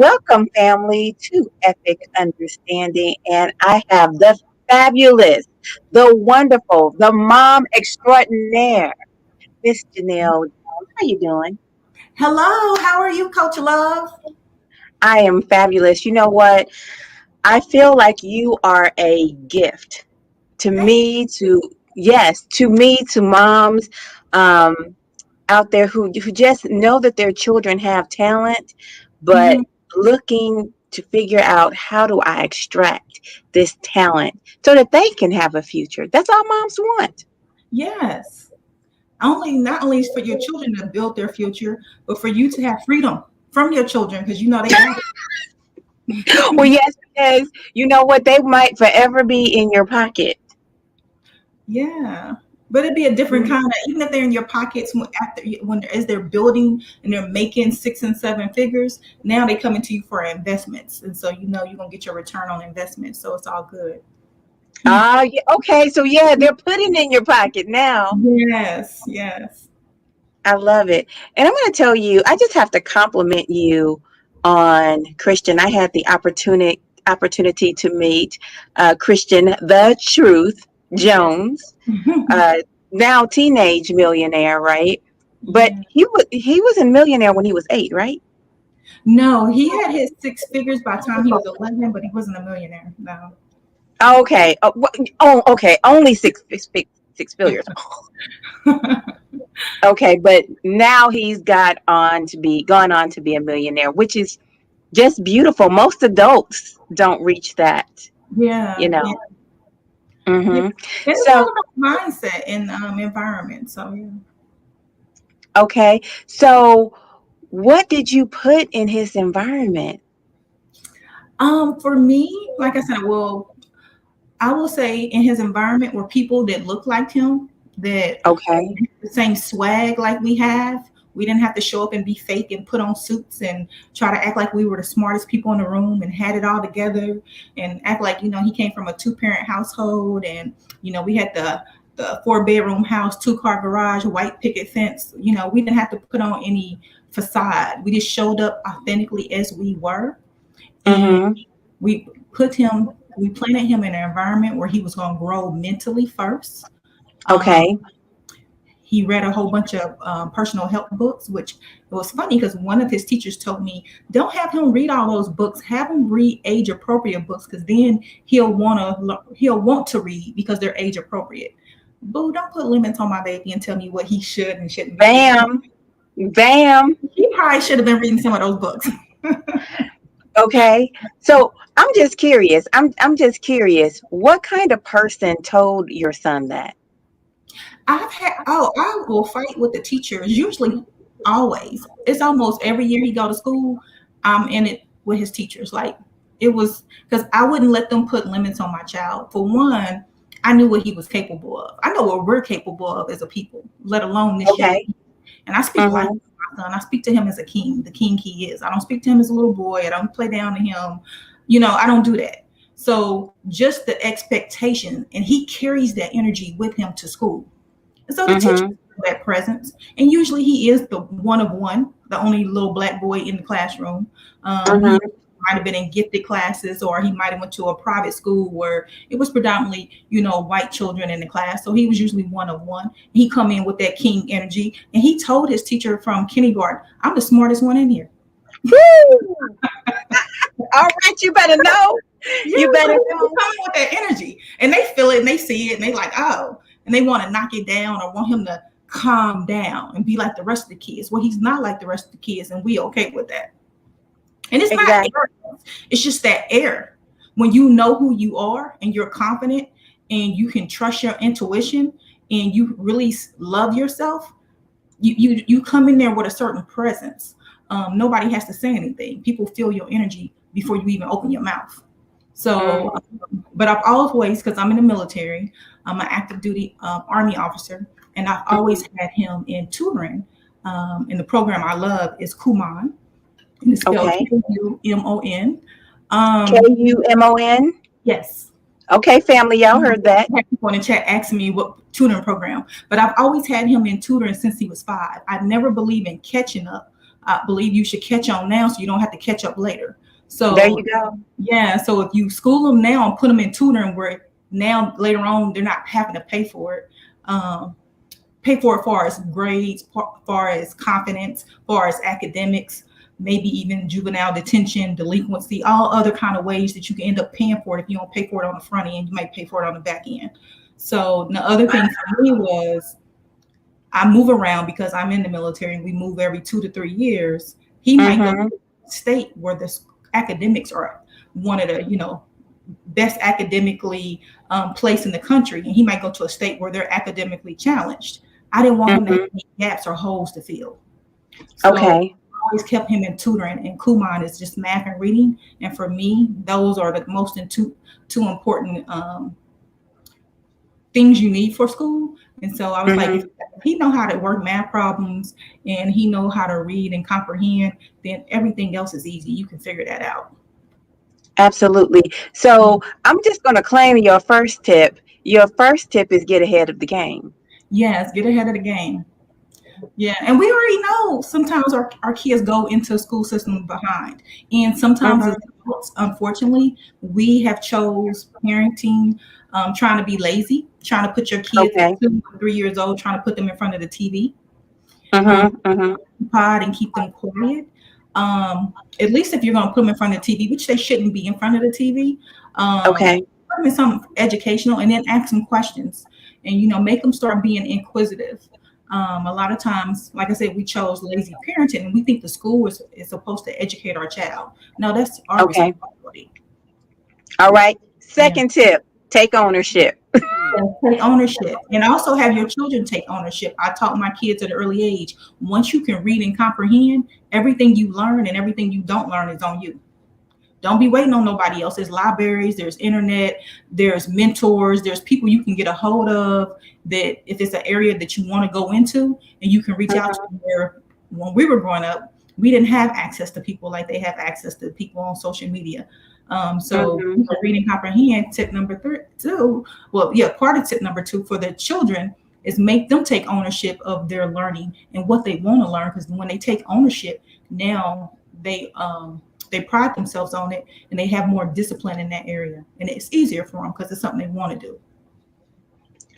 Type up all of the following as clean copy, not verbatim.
Welcome, family, to Epic Understanding. And I have the fabulous, the wonderful, the mom extraordinaire, Miss Janelle Jones. How you doing? Hello, how are you, Coach Love? I am fabulous. You know what? I feel like you are a gift to Thank me, to moms um, out there who just know that their children have talent, but you. looking to figure out how do I extract this talent so that they can have a future. That's all moms want. Yes. Only not only for your children to build their future, but for you to have freedom from your children because you know they got Well, it. yes, because you know what? They might forever be in your pocket. Yeah. But it'd be a different kind of even if they're in your pockets when as they're building and they're making 6 and 7 figures, now they come into you for investments. And so you know you're gonna get your return on investment. So it's all good. Ah, yeah, okay. So yeah, they're putting in your pocket now. Yes, yes. I love it. And I'm going to tell you, I just have to compliment you on Christian. I had the opportunity to meet Christian the Truth Yes. Jones, uh, now teenage millionaire, right? But Yeah. he was a millionaire when he was 8, right? No, he had his 6 figures by the time he was 11, but he wasn't a millionaire. No. Okay. Okay. Only six figures. Okay, but now he's gone on to be a millionaire, which is just beautiful. Most adults don't reach that, you Yeah, yeah, know. yeah. hmm And it's So, all about mindset and environment. So yeah. okay. So, what did you put in his environment? For me, like I said, well, I will say in his environment were people that look like him, that Okay. the same swag like we have. We didn't have to show up and be fake and put on suits and try to act like we were the smartest people in the room and had it all together and act like, he came from a 2 parent household and, we had the 4 bedroom house, 2 car garage, white picket fence. We didn't have to put on any facade. We just showed up authentically as we were. And Mm-hmm. we we planted him in an environment where he was going to grow mentally first. Um, Okay. he read a whole bunch of personal help books, which it was funny because one of his teachers told me, "Don't have him read all those books. Have him read age appropriate books because then he'll want to read because they're age appropriate." Boo! Don't put limits on my baby and tell me what he should and shouldn't be reading. Bam. Bam. He probably should have been reading some of those books. Okay. So, I'm just curious. What kind of person told your son that? I will fight with the teachers. Usually, always. It's almost every year he go to school. I'm in it with his teachers. Like it was because I wouldn't let them put limits on my child. For one, I knew what he was capable of. I know what we're capable of as a people, let alone this young. Okay. And I speak life Mm-hmm. to my son. I speak to him as a king, the king he is. I don't speak to him as a little boy. I don't play down to him. I don't do that. So just the expectation, and he carries that energy with him to school. And so the teacher Mm-hmm. that presence, and usually he is the one of one, the only little black boy in the classroom. He Mm-hmm. might have been in gifted classes, or he might have went to a private school where it was predominantly, white children in the class. So he was usually one of one. He come in with that king energy, and he told his teacher from kindergarten, "I'm the smartest one in here." Woo! All right. You better know. Yeah, You so better he know. coming with that energy, and they feel it, and they see it, and they like, oh, and they want to knock it down or want him to calm down and be like the rest of the kids. Well, he's not like the rest of the kids, and we okay with that. And it's not Exactly. arrogance; it's just that air. When you know who you are and you're confident and you can trust your intuition and you really love yourself, you come in there with a certain presence. Nobody has to say anything. People feel your energy before you even open your mouth. So, Mm-hmm. but I've always, because I'm in the military, I'm an active duty Army officer, and I've always had him in tutoring. And the program I love is Kumon, and it's spelled Okay. Kumon. K Um, U M O N. yes. Okay, family, y'all heard that. Had people in the chat asking me what tutoring program, but I've always had him in tutoring since he was 5. I've never believed in catching up. I believe you should catch on now so you don't have to catch up later. There you So go. yeah, so if you school them now and put them in tutoring where now later on they're not having to um, pay for it far as grades, far as confidence, far as academics, maybe even juvenile detention, delinquency, all other kind of ways that you can end up paying for it. If you don't pay for it on the front end, you might pay for it on the back end. So the other thing for me was I move around because I'm in the military and we move every 2 to 3 years. He might go to Mm-hmm. a state where the academics are one of the, best academically place in the country, and he might go to a state where they're academically challenged. I didn't want him to have Mm-hmm. any gaps or holes to fill. So Okay. I always kept him in tutoring, and Kumon is just math and reading. And for me, those are the most two important things you need for school. And so I was like, if Mm-hmm. he know how to work math problems and he know how to read and comprehend, then everything else is easy. You can figure that out. Absolutely. So I'm just going to claim your first tip. Your first tip is get ahead of the game. Yes, get ahead of the game. Yeah, and we already know sometimes our kids go into the school system behind. And sometimes as Mm-hmm. adults, unfortunately, we have chose parenting, trying to be lazy, trying to put your kids at Okay. 2 or 3 years old, trying to put them in front of the TV, um, Mm-hmm. Mm-hmm. pod and keep them quiet. At least if you're going to put them in front of the TV, which they shouldn't be in front of the TV, Okay. put them in something educational and then ask them questions and, make them start being inquisitive. A lot of times, like I said, we chose lazy parenting and we think the school is supposed to educate our child. No, that's our Okay. responsibility. All right. Yeah. Second tip, take ownership. Yeah, take ownership and also have your children take ownership. I taught my kids at an early age. Once you can read and comprehend, everything you learn and everything you don't learn is on you. Don't be waiting on nobody else. There's libraries, there's internet, there's mentors, there's people you can get a hold of that if it's an area that you want to go into and you can reach out to Mm-hmm. them where when we were growing up, we didn't have access to people like they have access to people on social media. So Mm-hmm. read and comprehend tip number two. Well, yeah, part of tip number two for the children is make them take ownership of their learning and what they want to learn. Because when they take ownership, now they pride themselves on it and they have more discipline in that area. And it's easier for them because it's something they want to do.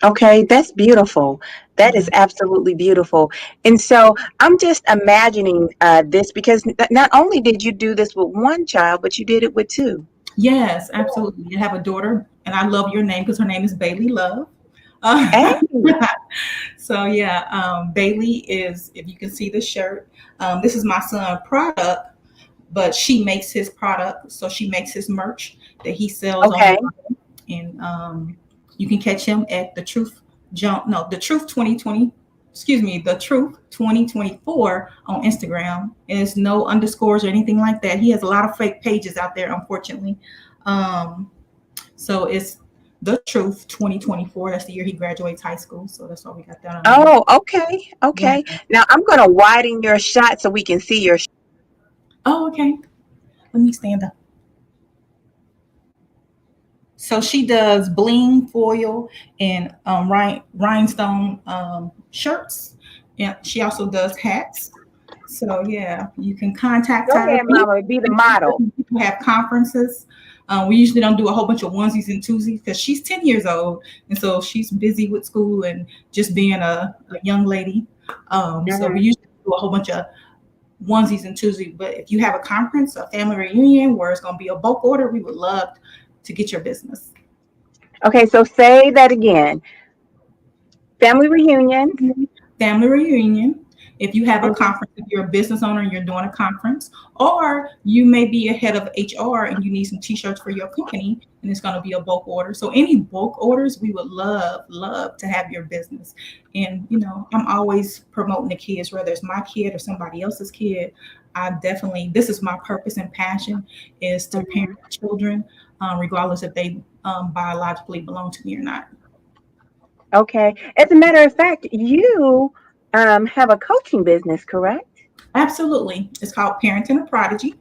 Okay, that's beautiful. That Yeah. is absolutely beautiful. And so I'm just imagining this because not only did you do this with one child, but you did it with two. Yes, absolutely. I have a daughter, and I love your name because her name is Bailey Love. Hey. So yeah, Bailey is, if you can see the shirt, this is my son product, but she makes his product. So she makes his merch that he sells Okay. online, and you can catch him at the Truth 2020. Excuse me, the Truth 2024 on Instagram. And it's no underscores or anything like that. He has a lot of fake pages out there, unfortunately. Um, so it's the Truth 2024. That's the year he graduates high school. So that's why we got that on there. Oh, okay. Yeah. Okay. Now I'm going to widen your shot so we can see your. Oh, okay. Let me stand up. So she does bling foil and rhinestone shirts. And she also does hats. So yeah, you can contact Go her. ahead, Mama. Be the model. We have conferences. We usually don't do a whole bunch of onesies and twosies because she's 10 years old. And so she's busy with school and just being a young lady. So we Mhm. usually do a whole bunch of onesies and twosies. But if you have a conference, a family reunion where it's going to be a bulk order, we would love to get your business. Okay, so say that again. Family reunions. Family reunion. If you have a Mhm. conference, if you're a business owner and you're doing a conference, or you may be a head of HR and you need some t-shirts for your company and it's going to be a bulk order. So any bulk orders, we would love to have your business. And, I'm always promoting the kids, whether it's my kid or somebody else's kid. This is my purpose and passion is to parent Mhm. children, regardless if they biologically belong to me or not. Okay. As a matter of fact, you have a coaching business, correct? Absolutely. It's called Parenting a Prodigy.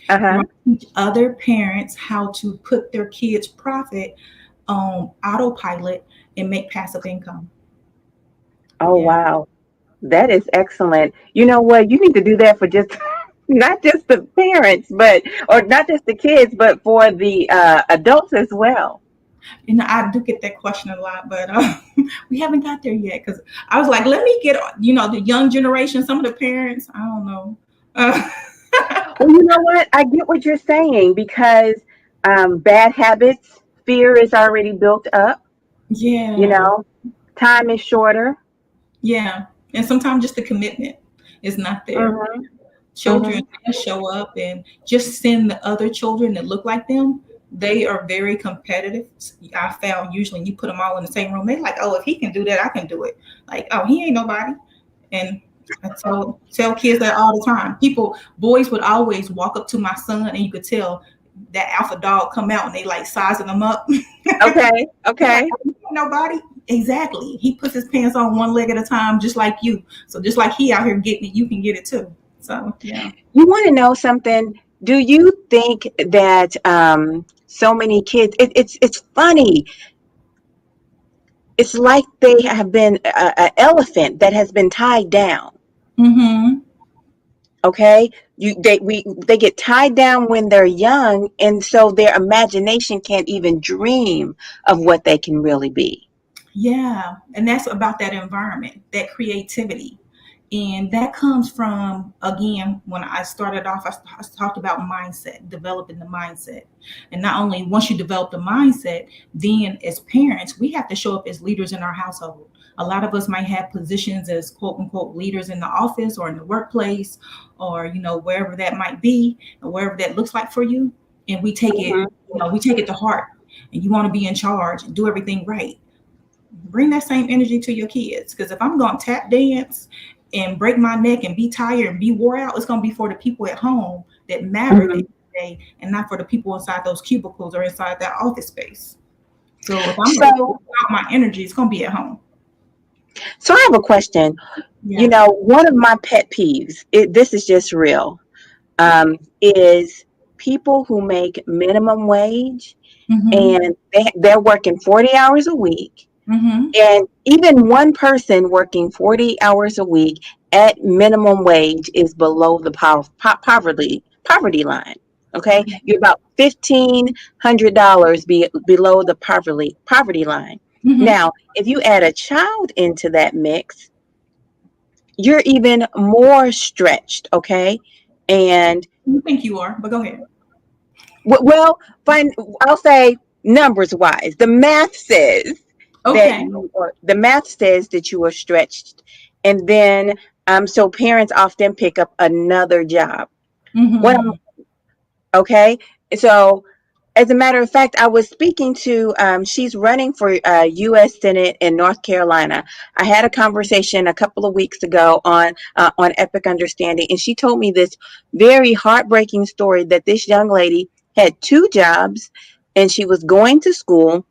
Where Uh-huh. I teach other parents how to put their kids' profit on autopilot and make passive income. Oh, Yeah, wow. That is excellent. You know what? You need to do that for just not just the parents, but or not just the kids, but for the adults as well. And I do get that question a lot, but we haven't got there yet because I was like, let me get, the young generation, some of the parents, I don't know. Uh, Well, you know what? I get what you're saying because bad habits, fear is already built up. You yeah, know, time is shorter. yeah. And sometimes just the commitment is not there. Hmm. Children Hmm. show up and just send the other children that look like them. They are very competitive. I found usually when you put them all in the same room, they like, oh, if he can do that, I can do it. Like, oh, he ain't nobody. And I tell kids that all the time. Boys would always walk up to my son, and you could tell that alpha dog come out, and they like sizing them up. Okay. They're like, Okay. oh, you ain't nobody. Exactly. He puts his pants on one leg at a time, just like you. So just like he out here getting it, you can get it too. So yeah. You want to know something? Do you think that so many kids? It's funny. It's like they have been an elephant that has been tied down. Mm-hmm. Okay, they get tied down when they're young, and so their imagination can't even dream of what they can really be. Yeah, and that's about that environment, that creativity. And that comes from, again, when I started off, I talked about mindset, developing the mindset. And not only once you develop the mindset, then as parents, we have to show up as leaders in our household. A lot of us might have positions as quote unquote leaders in the office or in the workplace or, wherever that might be or wherever that looks like for you. And Mhm. we take it to heart and you want to be in charge and do everything right. Bring that same energy to your kids. Because if I'm going to tap dance and break my neck and be tired and be wore out, it's going to be for the people at home that matter at the Mhm. end of the day and not for the people inside those cubicles or inside that office space. So if I'm going to So, out my energy, it's going to be at home. so I have a question. You Yeah. know, one of my pet peeves, this is just real, is people who make minimum wage Mm-hmm. and they're working 40 hours a week. Mm-hmm. And even one person working 40 hours a week at minimum wage is below the poverty line. Okay, you're about $1,500 below the poverty line. Mm-hmm. Now, if you add a child into that mix, you're even more stretched. Okay, and You think you are, but go ahead. well, fine. I'll say numbers wise, Okay. the math says that you are stretched, and then so parents often pick up another job. What I'm Mm-hmm. okay, so as a matter of fact, I was speaking to she's running for U.S. Senate in North Carolina. I had a conversation a couple of weeks ago on Epic Understanding, and she told me this very heartbreaking story that this young lady had two jobs, and she was going to school,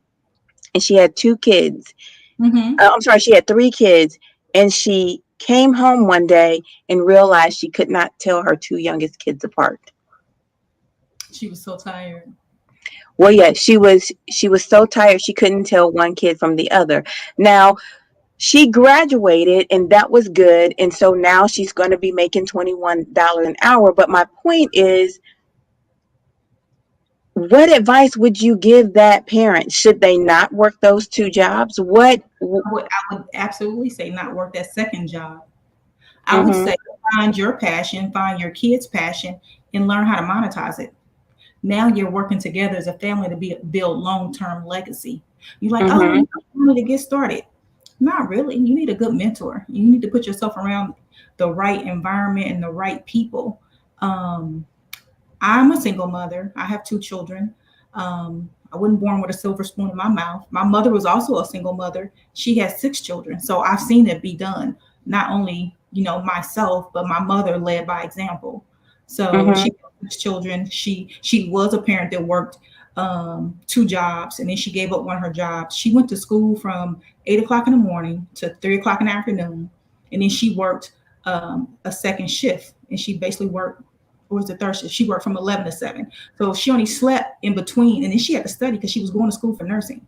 and she had two kids. Mm-hmm. I'm sorry, she had three kids, and she came home one day and realized she could not tell her two youngest kids apart. She was so tired. Well, yeah, she was so tired she couldn't tell one kid from the other. Now, she graduated and that was good, and so now she's going to be making $21 an hour, but my point is, what advice would you give that parent? Should they not work those two jobs? What I would absolutely say not work that second job. I would Mhm. say find your passion, find your kids' passion, and learn how to monetize it. Now you're working together as a family to build long-term legacy. You're like, oh, Mhm. you need to get started. Not really. You need a good mentor. You need to put yourself around the right environment and the right people. Um, I'm a single mother. I have two children. I wasn't born with a silver spoon in my mouth. My mother was also a single mother. She has six children. So I've seen it be done. Not only, myself, but my mother led by example. So she Mhm. has six children. She was a parent that worked two jobs and then she gave up one of her jobs. She went to school from 8 o'clock in the morning to 3 o'clock in the afternoon. And then she worked a second shift and she basically worked or was the third shift? She worked from 11 to 7. So she only slept in between. And then she had to study because she was going to school for nursing.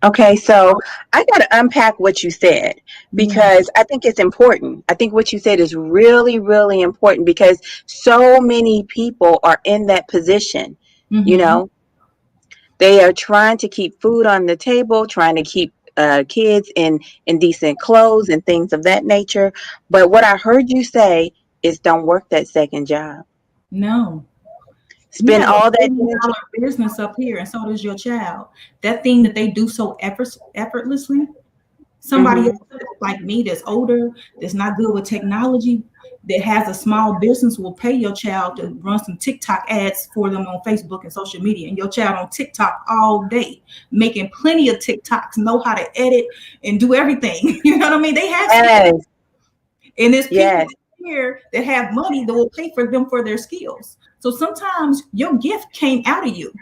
Okay, so I got to unpack what you said Yeah. because I think it's important. I think what you said is really, really important because so many people are in that position. You Mm-hmm. know, they are trying to keep food on the table, trying to keep kids in decent clothes and things of that nature. But what I heard you say is don't work that second job. No. You Spend have a all that $1 billion energy. business up here, and so does your child. That thing that they do so effortlessly, somebody Hmm. else like me that's older, that's not good with technology, that has a small business will pay your child to run some TikTok ads for them on Facebook and social media. And your child on TikTok all day, making plenty of TikToks, know how to edit and do everything. You know what I mean? They have skills. Yes, And there's people yes. here that have money that will pay for them for their skills. So sometimes your gift came out of you.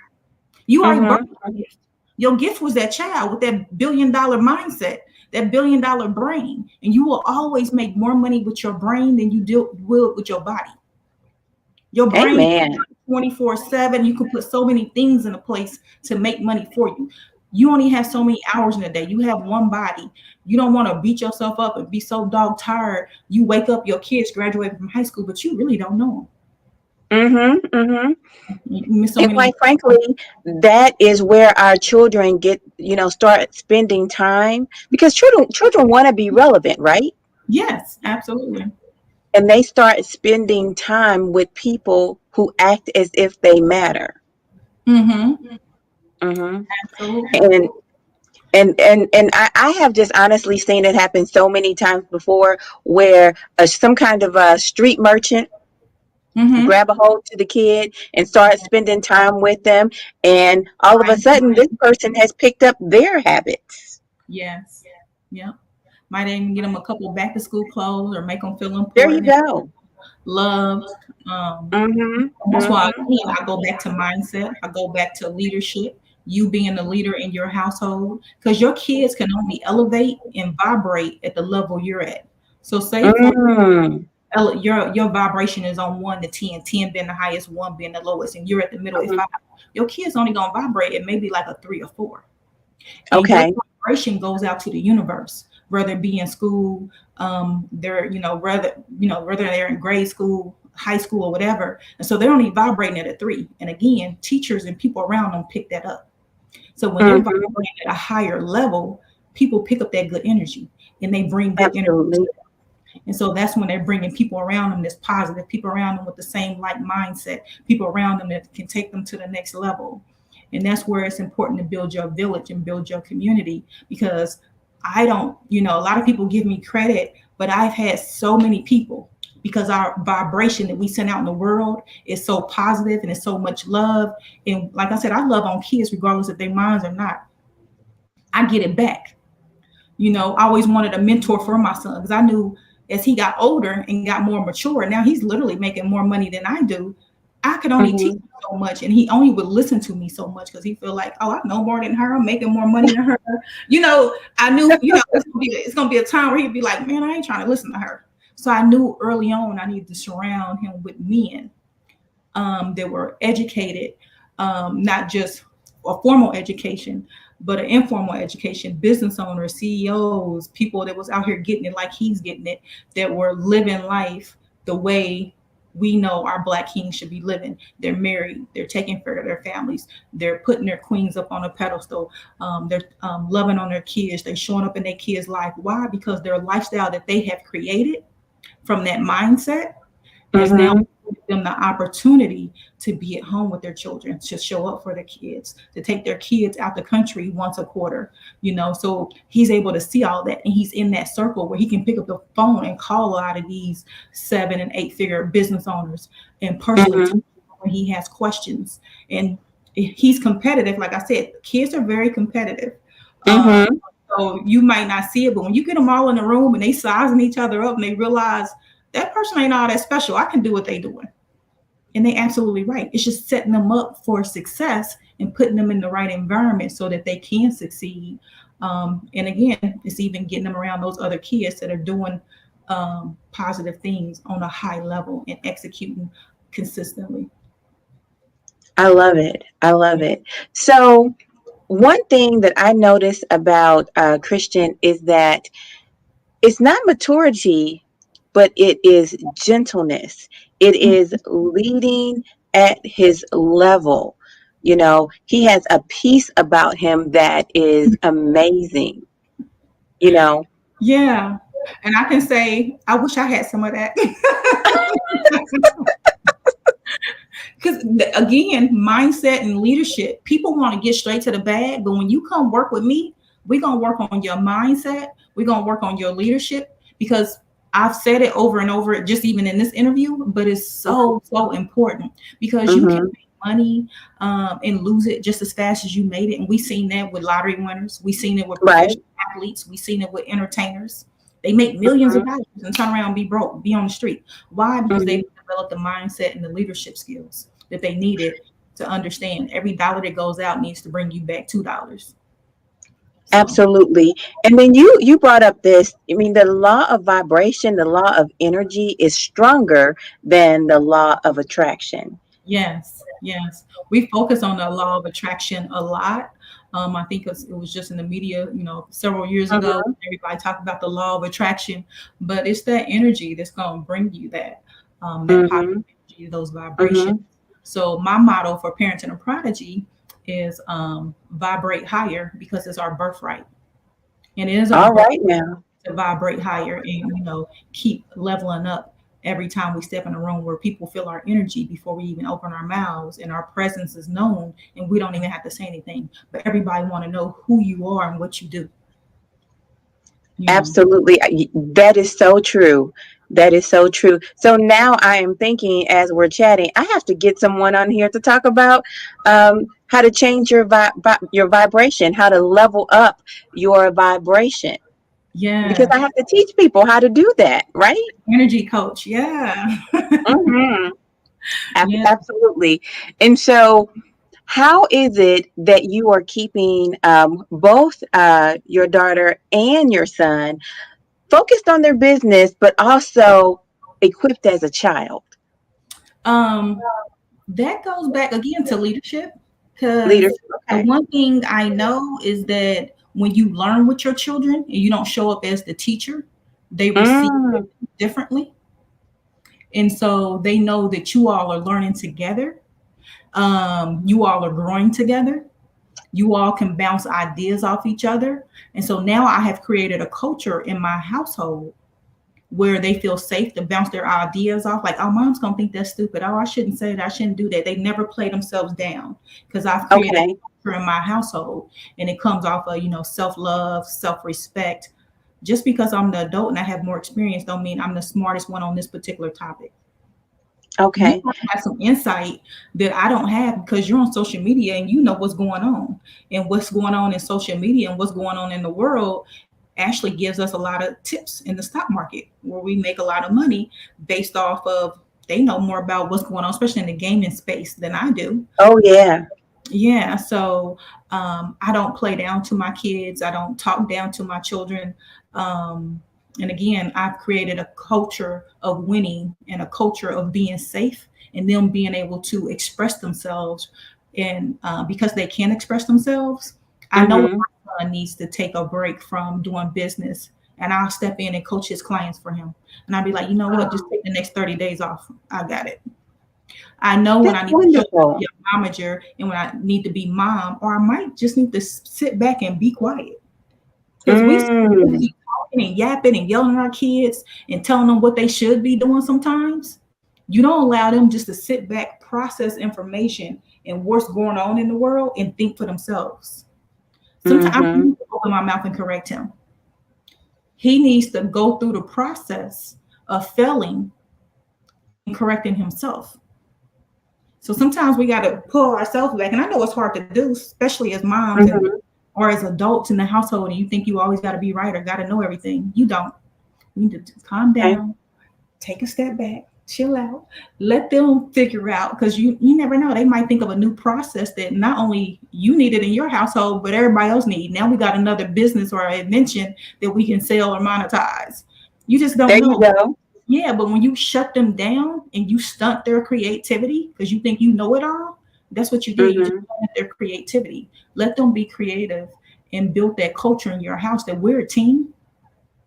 You already birthed Hmm. your gift. Your gift was that child with that $1 billion mindset, that $1 billion brain. And you will always make more money with your brain than you will with your body. Your brain Amen. 24/7. You can put so many things in a place to make money for you. You only have so many hours in a day. You have one body. You don't want to beat yourself up and be so dog tired. You wake up, your kids graduated from high school, but you really don't know Hmm. Hmm. them. You miss so And many. quite frankly, that is where our children get, start spending time because children want to be relevant, right? Yes, absolutely. And they start spending time with people who act as if they matter. Mm-hmm. Hmm. Absolutely. And I have just honestly seen it happen so many times before where some kind of a street merchant Mm-hmm. grab a hold to the kid and start spending time with them, and all of a sudden this person has picked up their habits. Yes. Yep. Might even get them a couple back to school clothes or make them feel There you important, go. loved. Um, Mhm. and that's why Mhm. again, I go back to mindset. I go back to leadership. You being the leader in your household, because your kids can only elevate and vibrate at the level you're at. So, say for Mm. your vibration is on 1 to 10, 10 being the highest, one being the lowest, and you're at the middle at Mhm. 5. Your kids only gonna vibrate at maybe like a 3 or 4, and your Okay. vibration goes out to the universe, whether it be in school, they're whether they're in grade school, high school, or whatever, and so they're only vibrating at a 3. And again, teachers and people around them pick that up. So when they're Mhm. vibrating at a higher level, people pick up that good energy and they bring good energy. Absolutely. And so that's when they're bringing people around them that's positive, people around them with the same like mindset, people around them that can take them to the next level. And that's where it's important to build your village and build your community, because I don't, a lot of people give me credit, but I've had so many people, because our vibration that we send out in the world is so positive and it's so much love. And like I said, I love on kids regardless if their minds or not. I get it back. I always wanted a mentor for my son because I knew as he got older and got more mature, now he's literally making more money than I do. I could only teach Mhm. him so much, and he only would listen to me so much because he feel like, oh, I know more than her. I'm making more money than her. I knew, it's gonna be a time where he'd be like, man, I ain't trying to listen to her. So I knew early on I needed to surround him with men that were educated, not just a formal education, but an informal education, business owners, CEOs, people that was out here getting it like he's getting it, that were living life the way we know our Black kings should be living. They're married, they're taking care of their families, they're putting their queens up on a pedestal, they're loving on their kids, they're showing up in their kids' life. Why? Because their lifestyle that they have created from that mindset has now Mhm. given them the opportunity to be at home with their children, to show up for their kids, to take their kids out the country once a quarter. So he's able to see all that, and he's in that circle where he can pick up the phone and call a lot of these 7 and 8 figure business owners and personally talk Mhm. to them when he has questions. And he's competitive. Like I said, kids are very competitive. um, Mhm. so you might not see it, but when you get them all in the room and they sizing each other up and they realize that person ain't all that special, I can do what they doing. And they absolutely right. It's just setting them up for success and putting them in the right environment so that they can succeed. And again, it's even getting them around those other kids that are doing positive things on a high level and executing consistently. I love it. I love it. So one thing that I notice about Christian is that it's not maturity, but it is gentleness. It is leading at his level. You know, he has a peace about him that is amazing, you know. Yeah. And I can say, I wish I had some of that. Because again, mindset and leadership, people want to get straight to the bag, but when you come work with me, we're gonna work on your mindset, we're gonna work on your leadership, because I've said it over and over, just even in this interview, but it's so important, because you can Mm-hmm. make money and lose it just as fast as you made it. And we've seen that with lottery winners, we've seen it with Right. professional athletes, we've seen it with entertainers. They make millions of Mm-hmm. dollars and turn around and be broke, be on the street. Why? Because Mm-hmm. they developed the mindset and the leadership skills that they needed to understand every dollar that goes out needs to bring you back $2. So Absolutely. And then you brought up this, I mean, the law of vibration, the law of energy is stronger than the law of attraction. yes, yes, we focus on the law of attraction a lot. I think it was just in the media, several years ago. Mm-hmm. Everybody talked about the law of attraction, but it's that energy that's going to bring you that positive Mm-hmm. energy, those vibrations. Mm-hmm. So my motto for parenting a prodigy is vibrate higher, because it's our birthright, and it is our All birthright right now. to vibrate higher and keep leveling up every time we step in a room, where people feel our energy before we even open our mouths, and our presence is known and we don't even have to say anything, but everybody want to know who you are and what you do you know Absolutely. That is so true. That is so true. So now I am thinking as we're chatting, I have to get someone on here to talk about how to change your vibration, how to level up your vibration. Because Yeah, I have to teach people how to do that, right? energy coach. Yeah. Mm-hmm. Yeah. Absolutely. And so, how is it that you are keeping both your daughter and your son focused on their business, but also equipped as a child? um that goes back again to leadership, because Leadership. the Okay. one thing I know is that when you learn with your children and you don't show up as the teacher, they receive it Mm, differently. And so they know that you all are learning together. You all are growing together. You all can bounce ideas off each other. And so now I have created a culture in my household where they feel safe to bounce their ideas off. Like, oh, mom's gonna think that's stupid. Oh, I shouldn't say that. I shouldn't do that. They never play themselves down, because I've created okay. a culture in my household, and it comes off of self-love, self-respect. Just because I'm the adult and I have more experience don't mean I'm the smartest one on this particular topic. You Okay. might have some insight that I don't have, because you're on social media and you know what's going on. And what's going on in social media and what's going on in the world actually gives us a lot of tips in the stock market, where we make a lot of money based off of, they know more about what's going on, especially in the gaming space, than I do. Oh, yeah. Yeah, so I don't play down to my kids. I don't talk down to my children. And again, I've created a culture of winning and a culture of being safe, and them being able to express themselves. And because they can express themselves, I know when Mm-hmm. my son needs to take a break from doing business, and I'll step in and coach his clients for him. And I'll be like, you know what, just take the next 30 days off. I got it. I know when That's I need to show up and wonderful. be a momager, and when I need to be mom, or I might just need to sit back and be quiet. Because we so Mm, busy talking and yapping and yelling at our kids and telling them what they should be doing sometimes. You don't allow them just to sit back, process information and what's going on in the world, and think for themselves. Sometimes I mm-hmm. need to open my mouth and correct him. He needs to go through the process of failing and correcting himself. So sometimes we got to pull ourselves back. And I know it's hard to do, especially as moms and Mm-hmm. or as adults in the household, and you think you always got to be right or got to know everything. You don't. You need to calm Okay. down, take a step back, chill out, let them figure out, because you never know. They might think of a new process that not only you needed in your household, but everybody else need. Now we got another business or an invention that we can sell or monetize. You just don't There you know. go. Yeah, but when you shut them down and you stunt their creativity because you think you know it all, That's what you did. You just Mhm. let their creativity. Let them be creative and build that culture in your house that we're a team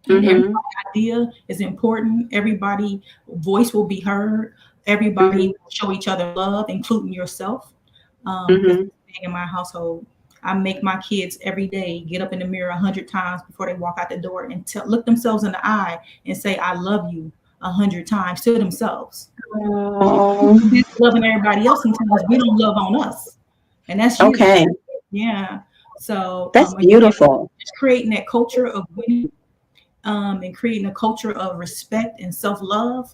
and Mhm. everybody's idea is important. Everybody voice will be heard. Everybody Mhm. will show each other love, including yourself. Because Mhm. in my household, I make my kids every day get up in the mirror 100 times before they walk out the door and look themselves in the eye and say "I love you" 100 times to themselves. Oh, Loving everybody else sometimes we don't love on us, and that's you. okay. Yeah. So That's again, beautiful. just creating that culture of winning, and creating a culture of respect and self love.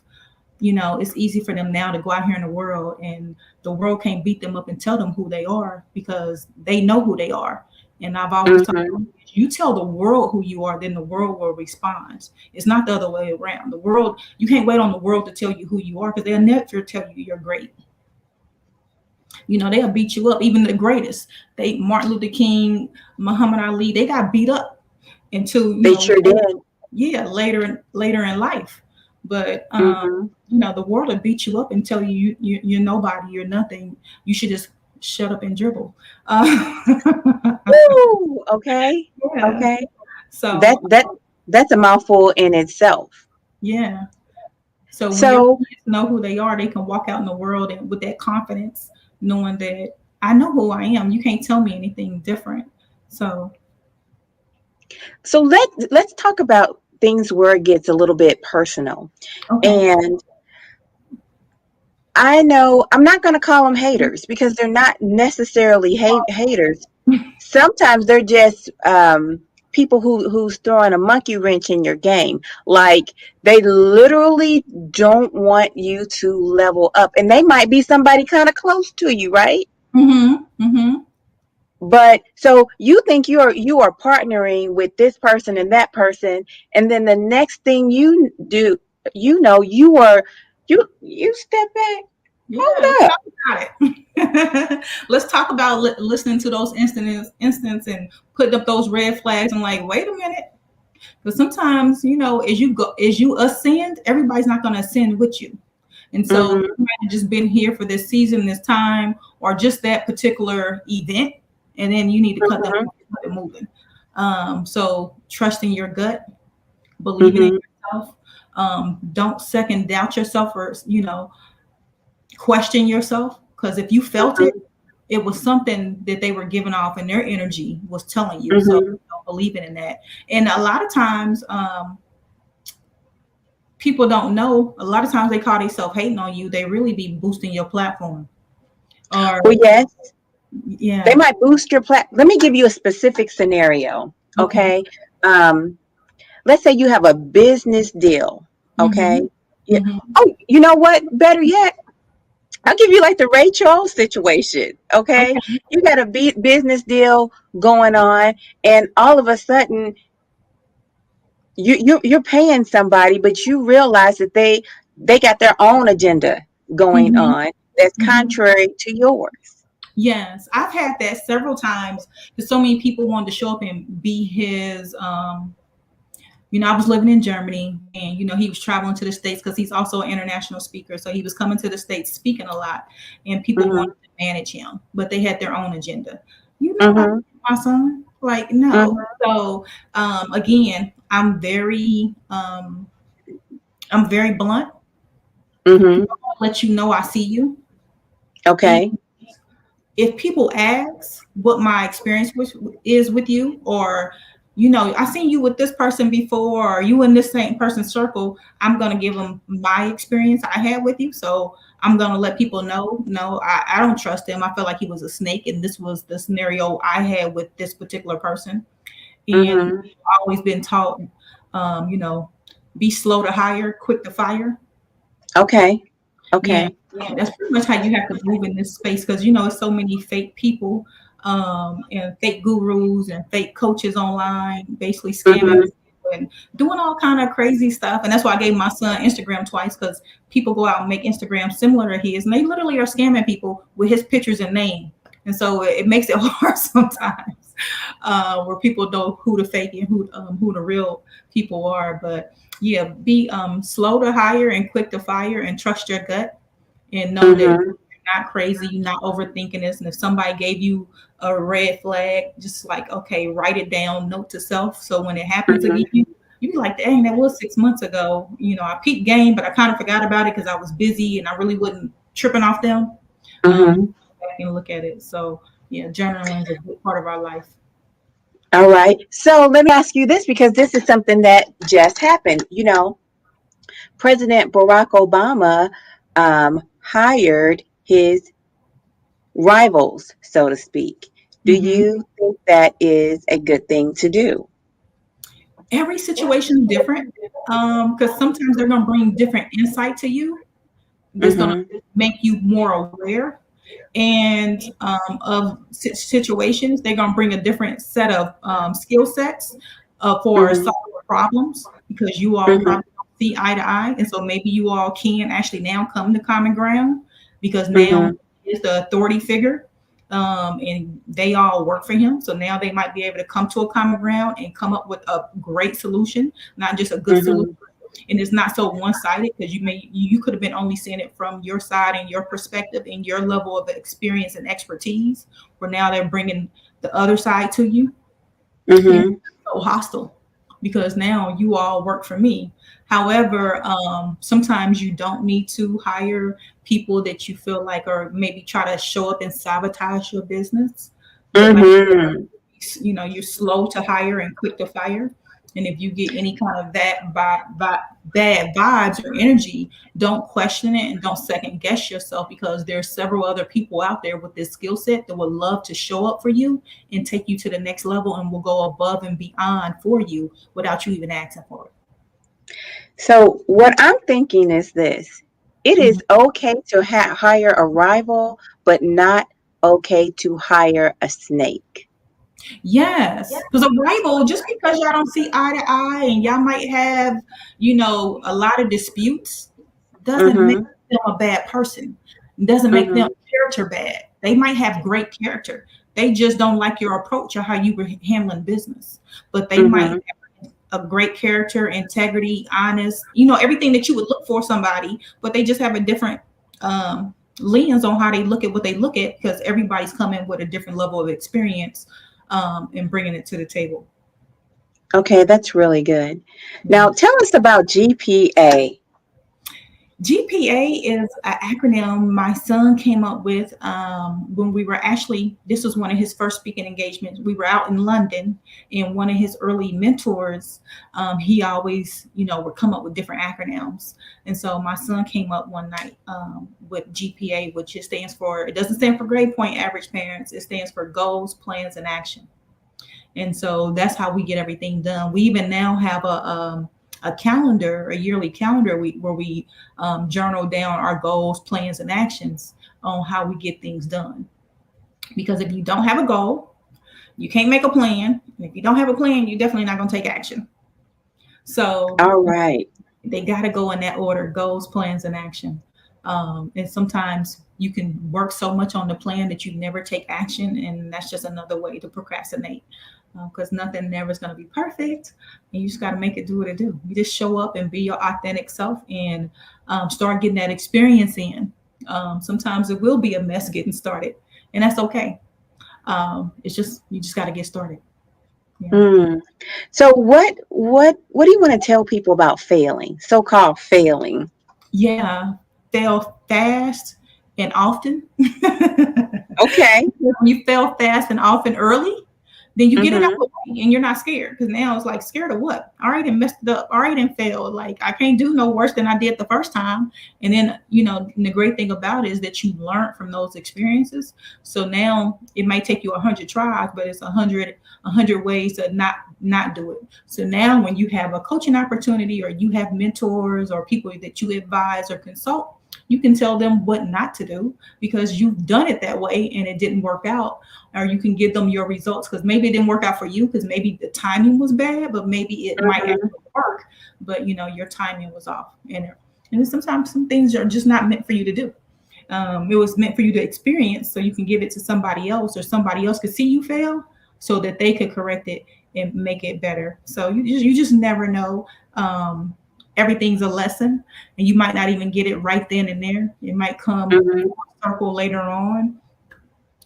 It's easy for them now to go out here in the world, and the world can't beat them up and tell them who they are because they know who they are. And I've always told Mhm. them, you tell the world who you are, then the world will respond. It's not the other way around. The world, you can't wait on the world to tell you who you are because they'll never tell you you're great. They'll beat you up. Even the greatest, Martin Luther King, Muhammad Ali, they got beat up into They sure did. yeah, later in life. But Mhm. the world will beat you up and tell you're nobody, you're nothing. You should just shut up and dribble. Woo! Okay. Yeah. Okay. That So that that's a mouthful in itself. yeah. So when your So, kids know who they are, they can walk out in the world and with that confidence, knowing that I know who I am. You can't tell me anything different. So let's talk about things where it gets a little bit personal. okay. And I know I'm not going to call them haters because they're not necessarily haters. Sometimes they're just people who's throwing a monkey wrench in your game. Like they literally don't want you to level up, and they might be somebody kind of close to you, right? Mm-hmm. Mm-hmm. But so you think you are partnering with this person and that person, and then the next thing you do, you step back. Yeah, let's Hold up. talk about it. Let's talk about listening to those instance and putting up those red flags. I'm like, wait a minute, because sometimes as you ascend, everybody's not going to ascend with you, and so Mhm. you might have just been here for this season, this time, or just that particular event, and then you need to cut them Mhm. off and keep it moving. So trusting your gut, believing in Mhm. yourself. Don't second doubt yourself or question yourself, because if you felt it, Mhm. it was something that they were giving off and their energy was telling you. So Mhm. believing in that. And a lot of times, people don't know. A lot of times they call themselves hating on you. They really be boosting your platform. Well, Or yes, they yeah, might boost your Let me give you a specific scenario, okay. okay? Um, let's say you have a business deal, okay? Mm-hmm. Yeah. Mm-hmm. Oh, you know what? Better yet, I'll give you like the Ray Charles situation, okay? Okay. You got a business deal going on, and all of a sudden, you're paying somebody, but you realize that they got their own agenda going Mm-hmm. on that's Mm-hmm. contrary to yours. Yes, I've had that several times because so many people wanted to show up and be his. I was living in Germany, and he was traveling to the States because he's also an international speaker. So he was coming to the States speaking a lot, and people wanted Mhm. to manage him, but they had their own agenda. I Mhm. my son, like no. Mhm. So again, I'm very blunt. Mhm. I'll let you know I see you. And Okay. if people ask what my experience is with you, or I seen you with this person before, or you in this same person's circle, I'm gonna give them my experience I had with you. So I'm gonna let people know, no, I don't trust him. I felt like he was a snake, and this was the scenario I had with this particular person. And Mhm. I've always been taught, um, you know, be slow to hire, quick to fire. Okay. Yeah, Okay. that's pretty much how you have to move in this space because it's so many fake people, and fake gurus and fake coaches online, basically scamming Mhm. people and doing all kind of crazy stuff. And that's why I gave my son Instagram twice because people go out and make Instagram similar to his, and they literally are scamming people with his pictures and name. And so it makes it hard sometimes, where people know who the fake and who the real people are. But yeah, be slow to hire and quick to fire, and trust your gut, and know that Mhm. not crazy, you're not overthinking this. And if somebody gave you a red flag, just like, okay, write it down, note to self. So when it happens again, Mhm. you be like, dang, that was 6 months ago. I peaked game, but I kind of forgot about it because I was busy and I really wasn't tripping off them. Mhm. Back and look at it. So yeah, journaling is a big part of our life. All right. So let me ask you this because this is something that just happened. President Barack Obama hired his rivals, so to speak. Do Hmm. you think that is a good thing to do? Every situation is different because sometimes they're going to bring different insight to you that's going to Mhm. make you more aware and of situations. They're going to bring a different set of skill sets for Mhm. solving problems because you all Mhm. probably don't see eye to eye. And so maybe you all can actually now come to common ground because now Mhm. he is the authority figure, and they all work for him. So now they might be able to come to a common ground and come up with a great solution, not just a good solution, Mhm. and it's not so one-sided because you could have been only seeing it from your side and your perspective and your level of experience and expertise, where now they're bringing the other side to you, and it's Mhm. so hostile because now you all work for me. However, sometimes you don't need to hire people that you feel like or maybe try to show up and sabotage your business, but like Mhm. you're slow to hire and quick to fire. And if you get any kind of bad vibes or energy, don't question it and don't second guess yourself because there's several other people out there with this skill set that would love to show up for you and take you to the next level and will go above and beyond for you without you even asking for So what I'm thinking is this: it it. is okay to hire a rival, but not okay to hire a snake. Yes, because a rival, just because y'all don't see eye to eye and y'all might have, a lot of disputes, doesn't make Mhm. them a bad person. Doesn't make them Mhm. character bad. They might have great character. They just don't like your approach or how you were handling business. But they might Mhm. have a great character, integrity, honest, everything that you would look for somebody, but they just have a different lens on how they look at what they look at because everybody's coming with a different level of experience and bringing it to the table. Okay, that's really good. Yeah. Now tell us about GPA. GPA is an acronym my son came up with when we were this was one of his first speaking engagements. We were out in London, and one of his early mentors, he always, would come up with different acronyms. And so my son came up one night with GPA, which it doesn't stand for grade point average parents, it stands for goals, plans, and action. And so that's how we get everything done. We even now have a calendar, a yearly calendar where we journal down our goals, plans, and actions on how we get things done. Because if you don't have a goal, you can't make a plan. And if you don't have a plan, you're definitely not going to take action. So All right. they got to go in that order: goals, plans, and action. And sometimes you can work so much on the plan that you never take action, and that's just another way to procrastinate because nothing never is going to be perfect, and you just got to make it do what it do. You just show up and be your authentic self and start getting that experience in. Sometimes it will be a mess getting started, and that's okay. It's just you just got to get started. Yeah. Mm. So what do you want to tell people about failing? So-called failing. Yeah, fail fast and often. Okay. When you fail fast and often early, then you get it out Mhm. of the way and you're not scared. Because now it's like, scared of what? I already messed it up. I already failed. Like, I can't do no worse than I did the first time. And then, and the great thing about it is that you learn from those experiences. So now it might take you 100 tries, but it's 100 ways to not do it. So now when you have a coaching opportunity or you have mentors or people that you advise or consult, you can tell them what not to do because you've done it that way and it didn't work out. Or you can give them your results because maybe it didn't work out for you because maybe the timing was bad, but maybe it might Mhm. actually work, but your timing was off. And then sometimes some things are just not meant for you to do. It was meant for you to experience so you can give it to somebody else or somebody else could see you fail so that they could correct it and make it better. So you just never know. Everything's a lesson and you might not even get it right then and there. It might come Mhm. circle later on.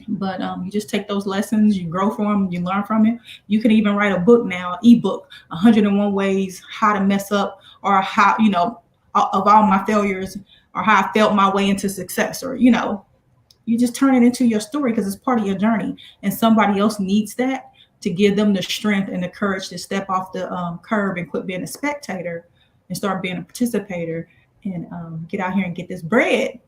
But you just take those lessons, you grow from them, you learn from it. You can even write a book now, ebook, 101 ways how to mess up, or how, of all my failures, or how I felt my way into success, or, you just turn it into your story because it's part of your journey. And somebody else needs that to give them the strength and the courage to step off the curb and quit being a spectator and start being a participator, and get out here and get this bread.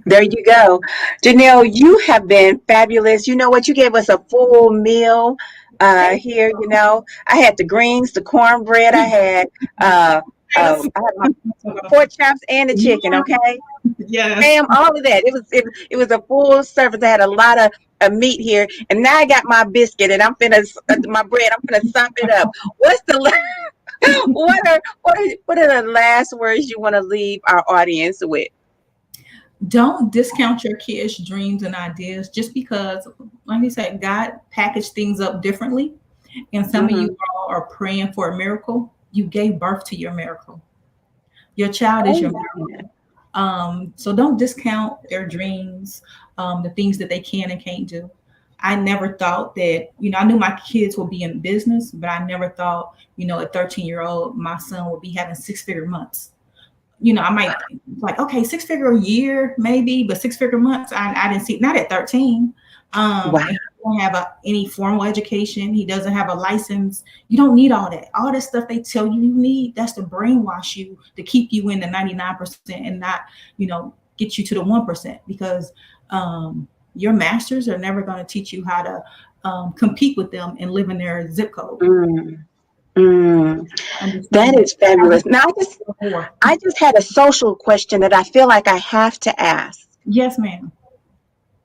There you go. Janelle, you have been fabulous. You know what? You gave us a full meal Thank here. I had the greens, the cornbread. Uh, you. I had my pork chops and the chicken. Okay, Yes. ma'am, all of that. It was a full service. I had a lot of meat here, and now I got my biscuit, and my bread. I'm finna sum it up. What's the what are the last words you want to leave our audience with? Don't discount your kids' dreams and ideas just because, like you said, God packaged things up differently. And some of Mm-hmm. you all are praying for a miracle. You gave birth to your miracle. Your child is your Amen. miracle. So don't discount their dreams, the things that they can and can't do. I never thought that, I knew my kids would be in business, but I never thought, a 13-year-old, my son would be having 6-figure months. I might like, okay, 6-figure a year, maybe, but 6-figure months, I didn't see, not at 13. Wow. And he don't have any formal education. He doesn't have a license. You don't need all that. All that stuff they tell you need, that's to brainwash you, to keep you in the 99% and not, get you to the 1%, because your masters are never going to teach you how to compete with them and live in their zip code. Mm, mm. That Understand that. is fabulous. Now, I just had a social question that I feel like I have to ask. Yes, ma'am.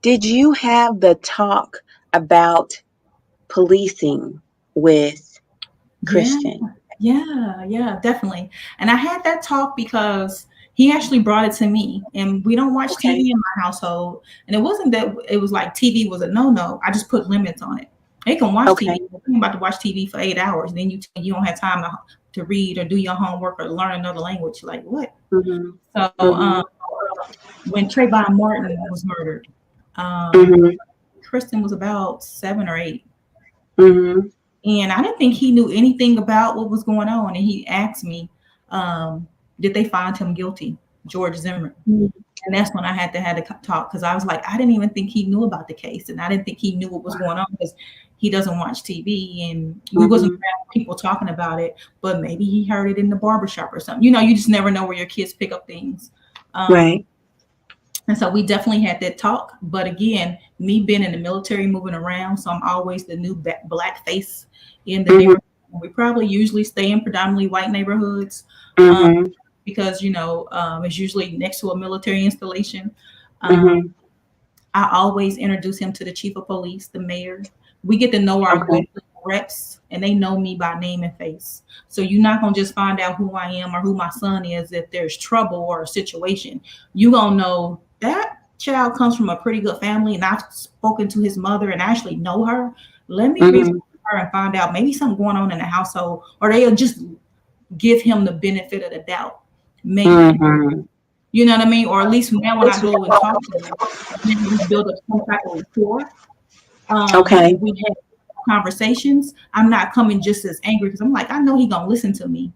Did you have the talk about policing with Yeah, Christian? yeah, definitely. And I had that talk because he actually brought it to me. And we don't watch Okay. TV in my household. And it wasn't that it was like TV was a no-no. I just put limits on it. They can watch Okay. TV. You're about to watch TV for 8 hours. Then you don't have time to read or do your homework or learn another language. Like what? Mm-hmm. So Mm-hmm. when Trayvon Martin was murdered, um, Mm-hmm. Kristen was about 7 or 8. Mm-hmm. And I didn't think he knew anything about what was going on. And he asked me, did they find him guilty, George Zimmerman? And that's when I had to have the talk, because I was like, I didn't even think he knew about the case. And I didn't think he knew what was going on because he doesn't watch TV. And we wasn't around people talking about it, but maybe he heard it in the barbershop or something. You just never know where your kids pick up things. Right. And so we definitely had that talk. But again, me being in the military, moving around, so I'm always the new black face in the neighborhood. We probably usually stay in predominantly white neighborhoods, Mm-hmm. because, it's usually next to a military installation. Mm-hmm. I always introduce him to the chief of police, the mayor. We get to know our Okay. reps, and they know me by name and face. So you're not going to just find out who I am or who my son is if there's trouble or a situation. You're going to know that child comes from a pretty good family, and I've spoken to his mother and actually know her. Let me reach her and find out maybe something going on in the household, or they'll just give him the benefit of the doubt. Maybe. Mm-hmm. You know what I mean? Or at least now when I go and talk to them, maybe we build up some type of rapport. Okay. We have conversations. I'm not coming just as angry, because I'm like, I know he's gonna listen to me,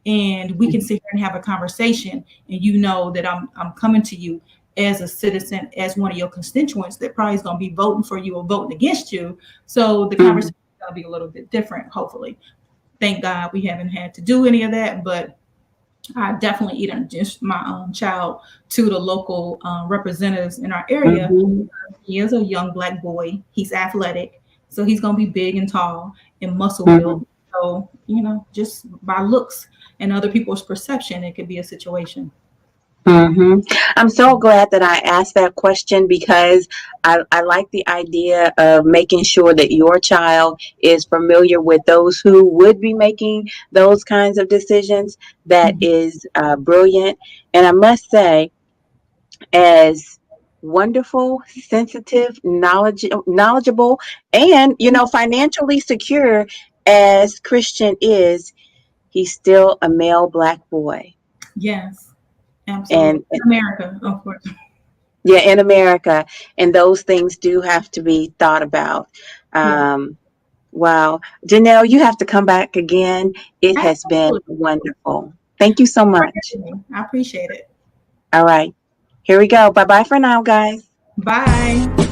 and we can sit here and have a conversation. And you know that I'm coming to you as a citizen, as one of your constituents that probably is gonna be voting for you or voting against you. So the conversation is gonna be a little bit different, hopefully. Thank God we haven't had to do any of that, but I definitely introduced my child to the local representatives in our area. Mm-hmm. He is a young black boy. He's athletic, so he's gonna be big and tall and muscle Mm-hmm. built. So just by looks and other people's perception, it could be a situation. Mm-hmm. I'm so glad that I asked that question because I like the idea of making sure that your child is familiar with those who would be making those kinds of decisions. That Mhm. is brilliant. And I must say, as wonderful, sensitive, knowledgeable, and, financially secure as Christian is, he's still a male black boy. Yes, absolutely. And In America, of course. Yeah, in America, and those things do have to be thought about. Yeah, Um, wow, Janelle, you have to come back again. It has been absolutely. wonderful. Thank you so much. I appreciate it. All right, here we go. Bye bye for now, guys. Bye.